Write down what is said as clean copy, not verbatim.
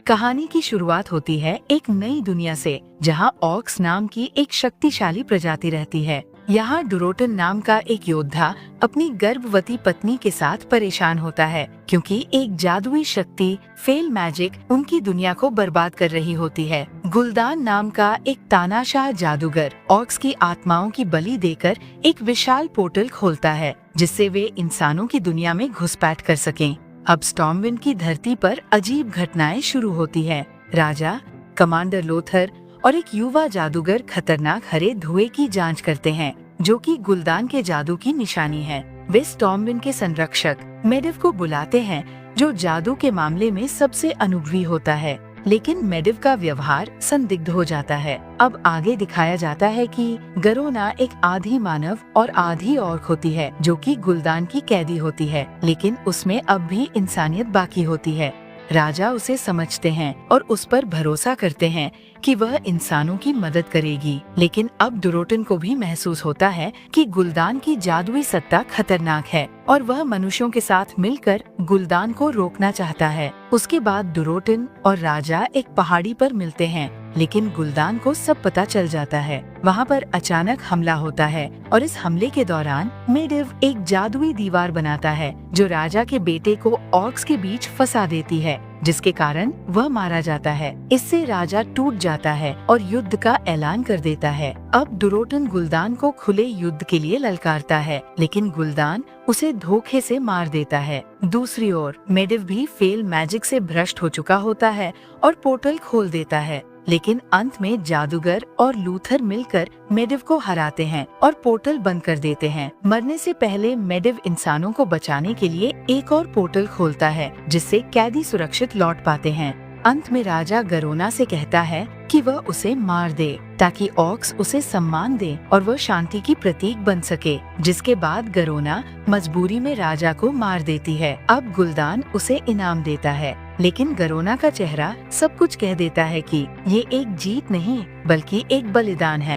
कहानी की शुरुआत होती है एक नई दुनिया से, जहां ऑक्स नाम की एक शक्तिशाली प्रजाति रहती है। यहाँ डुरोटन नाम का एक योद्धा अपनी गर्भवती पत्नी के साथ परेशान होता है, क्योंकि एक जादुई शक्ति फेल मैजिक उनकी दुनिया को बर्बाद कर रही होती है। गुलदान नाम का एक तानाशाह जादूगर ऑक्स की आत्माओं की बलि देकर एक विशाल पोर्टल खोलता है, जिससे वे इंसानों की दुनिया में घुसपैठ कर सकें। अब स्टॉर्मविंड की धरती पर अजीब घटनाएं शुरू होती हैं। राजा, कमांडर लोथर और एक युवा जादूगर खतरनाक हरे धुएं की जांच करते हैं, जो कि गुलदान के जादू की निशानी है। वे स्टॉर्मविंड के संरक्षक मेडिव को बुलाते हैं, जो जादू के मामले में सबसे अनुभवी होता है। लेकिन मेडिव का व्यवहार संदिग्ध हो जाता है। अब आगे दिखाया जाता है कि गरोना एक आधी मानव और आधी ऑर्क होती है, जो कि गुलदान की कैदी होती है, लेकिन उसमें अब भी इंसानियत बाकी होती है। राजा उसे समझते हैं और उस पर भरोसा करते हैं कि वह इंसानों की मदद करेगी। लेकिन अब डुरोटन को भी महसूस होता है कि गुलदान की जादुई सत्ता खतरनाक है और वह मनुष्यों के साथ मिलकर गुलदान को रोकना चाहता है। उसके बाद डुरोटन और राजा एक पहाड़ी पर मिलते हैं, लेकिन गुलदान को सब पता चल जाता है। वहाँ पर अचानक हमला होता है और इस हमले के दौरान मेडिव एक जादुई दीवार बनाता है, जो राजा के बेटे को ऑक्स के बीच फंसा देती है, जिसके कारण वह मारा जाता है। इससे राजा टूट जाता है और युद्ध का ऐलान कर देता है। अब डुरोटन गुलदान को खुले युद्ध के लिए ललकारता है, लेकिन गुलदान उसे धोखे से मार देता है। दूसरी ओर मेडिव भी फेल मैजिक से भ्रष्ट हो चुका होता है और पोर्टल खोल देता है। लेकिन अंत में जादूगर और लूथर मिलकर मेडिव को हराते हैं और पोर्टल बंद कर देते हैं। मरने से पहले मेडिव इंसानों को बचाने के लिए एक और पोर्टल खोलता है, जिससे कैदी सुरक्षित लौट पाते हैं। अंत में राजा गरोना से कहता है कि वह उसे मार दे, ताकि ऑक्स उसे सम्मान दे और वह शांति की प्रतीक बन सके। जिसके बाद गरोना मजबूरी में राजा को मार देती है। अब गुलदान उसे इनाम देता है, लेकिन गरोना का चेहरा सब कुछ कह देता है कि ये एक जीत नहीं, बल्कि एक बलिदान है।